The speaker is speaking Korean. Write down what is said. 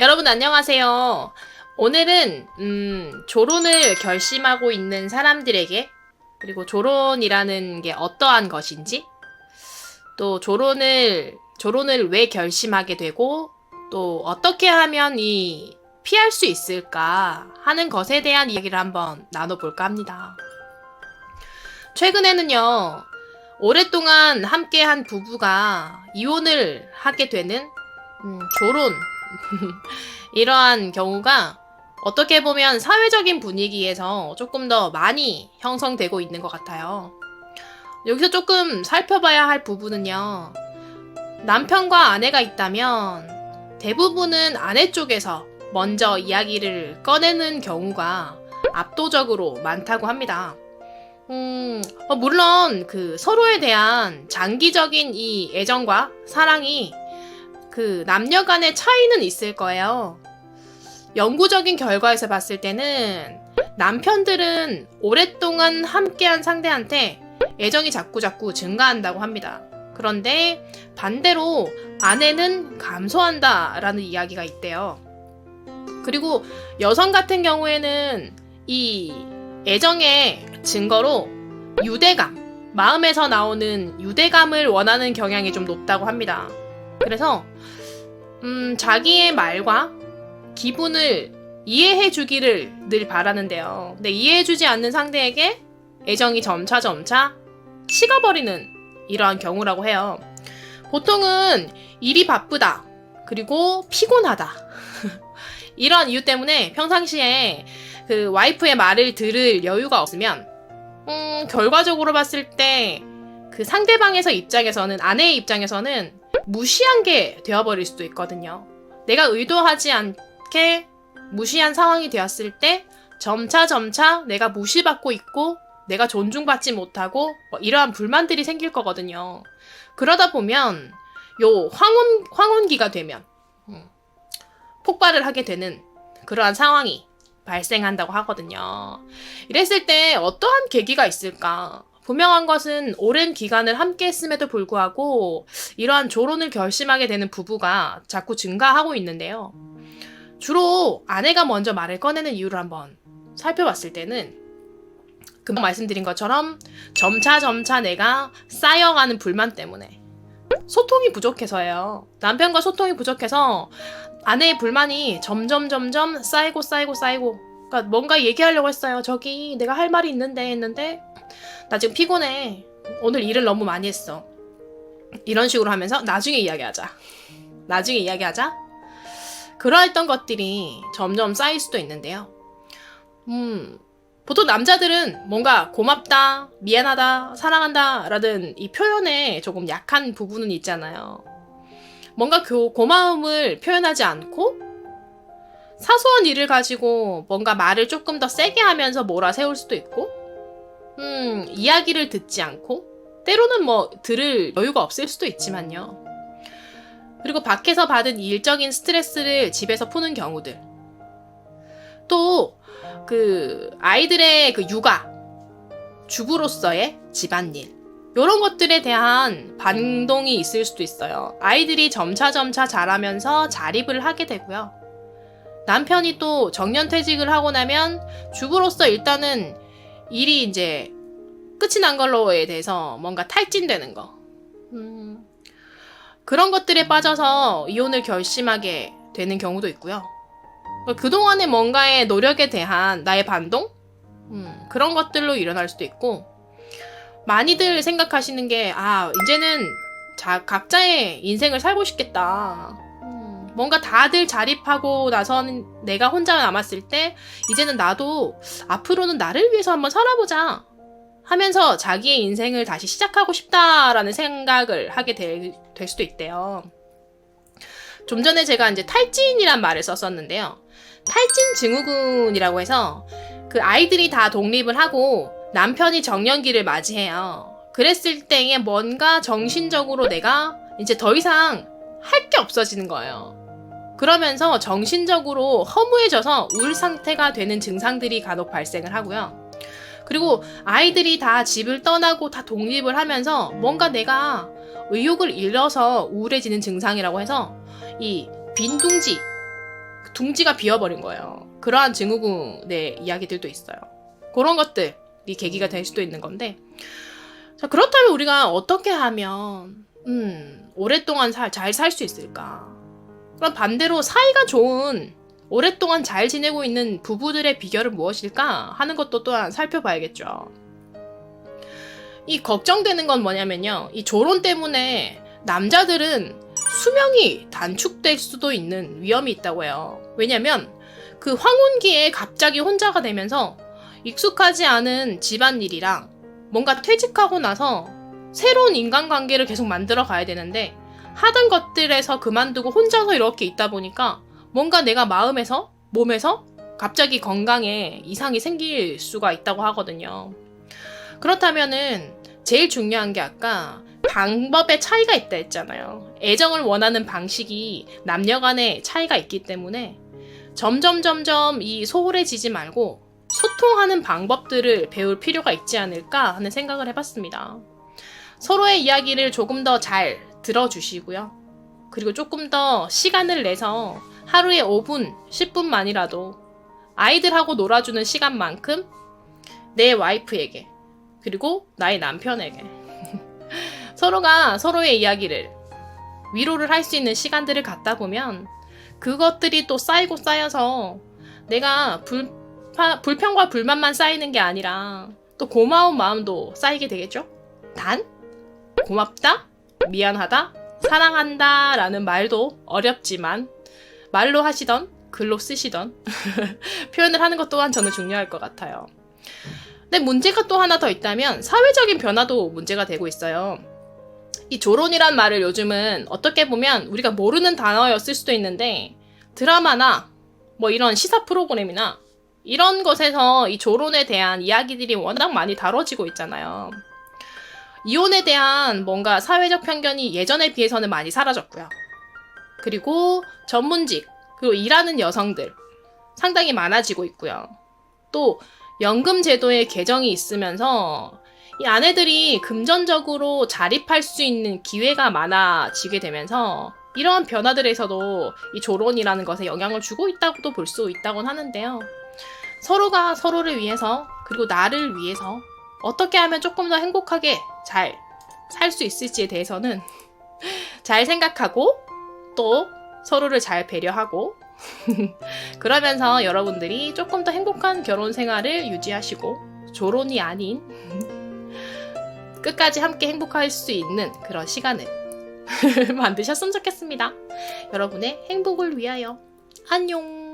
여러분 안녕하세요. 오늘은 조론을 결심하고 있는 사람들에게, 그리고 조론이라는 게 어떠한 것인지, 또 조론을 왜 결심하게 되고, 또 어떻게 하면 피할 수 있을까 하는 것에 대한 이야기를 한번 나눠볼까 합니다. 최근에는요, 오랫동안 함께한 부부가 이혼을 하게 되는 조론 이러한 경우가 어떻게 보면 사회적인 분위기에서 조금 더 많이 형성되고 있는 것 같아요. 여기서 조금 살펴봐야 할 부분은요, 남편과 아내가 있다면 대부분은 아내 쪽에서 먼저 이야기를 꺼내는 경우가 압도적으로 많다고 합니다. 물론 서로에 대한 장기적인 이 애정과 사랑이 남녀 간의 차이는 있을 거예요. 연구적인 결과에서 봤을 때는 남편들은 오랫동안 함께한 상대한테 애정이 자꾸 증가한다고 합니다. 그런데 반대로 아내는 감소한다라는 이야기가 있대요. 그리고 여성 같은 경우에는 이 애정의 증거로 유대감, 마음에서 나오는 유대감을 원하는 경향이 좀 높다고 합니다. 그래서 자기의 말과 기분을 이해해 주기를 늘 바라는데요. 근데 이해해 주지 않는 상대에게 애정이 점차 식어버리는 이러한 경우라고 해요. 보통은 일이 바쁘다, 그리고 피곤하다 이런 이유 때문에 평상시에 와이프의 말을 들을 여유가 없으면 결과적으로 봤을 때 상대방에서 입장에서는, 아내의 입장에서는 무시한 게 되어버릴 수도 있거든요. 내가 의도하지 않게 무시한 상황이 되었을 때 점차 내가 무시받고 있고 내가 존중받지 못하고 이러한 불만들이 생길 거거든요. 그러다 보면 요 황혼기가 되면 폭발을 하게 되는 그러한 상황이 발생한다고 하거든요. 이랬을 때 어떠한 계기가 있을까? 분명한 것은 오랜 기간을 함께 했음에도 불구하고 이러한 조론을 결심하게 되는 부부가 자꾸 증가하고 있는데요. 주로 아내가 먼저 말을 꺼내는 이유를 한번 살펴봤을 때는 금방 말씀드린 것처럼 점차 내가 쌓여가는 불만 때문에 소통이 부족해서예요. 남편과 소통이 부족해서 아내의 불만이 점점 쌓이고 그러니까 뭔가 얘기하려고 했어요. 저기 내가 할 말이 있는데 했는데 나 지금 피곤해. 오늘 일을 너무 많이 했어. 이런 식으로 하면서 나중에 이야기하자. 그러했던 것들이 점점 쌓일 수도 있는데요. 보통 남자들은 뭔가 고맙다, 미안하다, 사랑한다 라는 이 표현에 조금 약한 부분은 있잖아요. 뭔가 고마움을 표현하지 않고 사소한 일을 가지고 뭔가 말을 조금 더 세게 하면서 몰아세울 수도 있고, 이야기를 듣지 않고, 때로는 들을 여유가 없을 수도 있지만요. 그리고 밖에서 받은 일적인 스트레스를 집에서 푸는 경우들. 또, 아이들의 육아, 주부로서의 집안일. 이런 것들에 대한 반동이 있을 수도 있어요. 아이들이 점차 자라면서 자립을 하게 되고요. 남편이 또 정년퇴직을 하고 나면 주부로서 일단은 일이 이제 끝이 난 걸로에 대해서 뭔가 탈진되는 거. 그런 것들에 빠져서 이혼을 결심하게 되는 경우도 있고요. 그동안의 뭔가의 노력에 대한 나의 반동? 그런 것들로 일어날 수도 있고, 많이들 생각하시는 게, 이제는 각자의 인생을 살고 싶겠다. 뭔가 다들 자립하고 나선 내가 혼자 남았을 때 이제는 나도 앞으로는 나를 위해서 한번 살아보자 하면서 자기의 인생을 다시 시작하고 싶다라는 생각을 하게 될 수도 있대요. 좀 전에 제가 이제 탈진이란 말을 썼었는데요. 탈진 증후군이라고 해서 아이들이 다 독립을 하고 남편이 정년기를 맞이해요. 그랬을 때에 뭔가 정신적으로 내가 이제 더 이상 할 게 없어지는 거예요. 그러면서 정신적으로 허무해져서 우울 상태가 되는 증상들이 간혹 발생을 하고요. 그리고 아이들이 다 집을 떠나고 다 독립을 하면서 뭔가 내가 의욕을 잃어서 우울해지는 증상이라고 해서 이 빈둥지 둥지가 비어버린 거예요. 그러한 증후군의 이야기들도 있어요. 그런 것들이 계기가 될 수도 있는 건데, 자, 그렇다면 우리가 어떻게 하면 오랫동안 잘 살 수 있을까? 그럼 반대로 사이가 좋은, 오랫동안 잘 지내고 있는 부부들의 비결은 무엇일까 하는 것도 또한 살펴봐야겠죠. 이 걱정되는 건 뭐냐면요, 이 조론 때문에 남자들은 수명이 단축될 수도 있는 위험이 있다고 해요. 왜냐면 그 황혼기에 갑자기 혼자가 되면서 익숙하지 않은 집안일이랑 뭔가 퇴직하고 나서 새로운 인간관계를 계속 만들어 가야 되는데, 하던 것들에서 그만두고 혼자서 이렇게 있다 보니까 뭔가 내가 마음에서, 몸에서 갑자기 건강에 이상이 생길 수가 있다고 하거든요. 그렇다면은 제일 중요한 게 아까 방법의 차이가 있다 했잖아요. 애정을 원하는 방식이 남녀 간에 차이가 있기 때문에 점점 이 소홀해지지 말고 소통하는 방법들을 배울 필요가 있지 않을까 하는 생각을 해봤습니다. 서로의 이야기를 조금 더 잘 들어주시고요. 그리고 조금 더 시간을 내서 하루에 5분, 10분만이라도 아이들하고 놀아주는 시간만큼 내 와이프에게, 그리고 나의 남편에게 서로가 서로의 이야기를, 위로를 할 수 있는 시간들을 갖다 보면 그것들이 또 쌓이고 쌓여서 내가 불평과 불만만 쌓이는 게 아니라 또 고마운 마음도 쌓이게 되겠죠? 단, 고맙다, 미안하다, 사랑한다 라는 말도 어렵지만 말로 하시던 글로 쓰시던 표현을 하는 것 또한 저는 중요할 것 같아요. 근데 문제가 또 하나 더 있다면 사회적인 변화도 문제가 되고 있어요. 이 조론이란 말을 요즘은 어떻게 보면 우리가 모르는 단어였을 수도 있는데, 드라마나 뭐 이런 시사 프로그램이나 이런 것에서 이 조론에 대한 이야기들이 워낙 많이 다뤄지고 있잖아요. 이혼에 대한 뭔가 사회적 편견이 예전에 비해서는 많이 사라졌고요. 그리고 전문직, 그리고 일하는 여성들 상당히 많아지고 있고요. 또 연금 제도의 개정이 있으면서 이 아내들이 금전적으로 자립할 수 있는 기회가 많아지게 되면서 이러한 변화들에서도 이 조론이라는 것에 영향을 주고 있다고도 볼 수 있다곤 하는데요. 서로가 서로를 위해서, 그리고 나를 위해서 어떻게 하면 조금 더 행복하게 잘 살 수 있을지에 대해서는 잘 생각하고 또 서로를 잘 배려하고 그러면서 여러분들이 조금 더 행복한 결혼 생활을 유지하시고 조론이 아닌 끝까지 함께 행복할 수 있는 그런 시간을 만드셨으면 좋겠습니다. 여러분의 행복을 위하여. 안녕.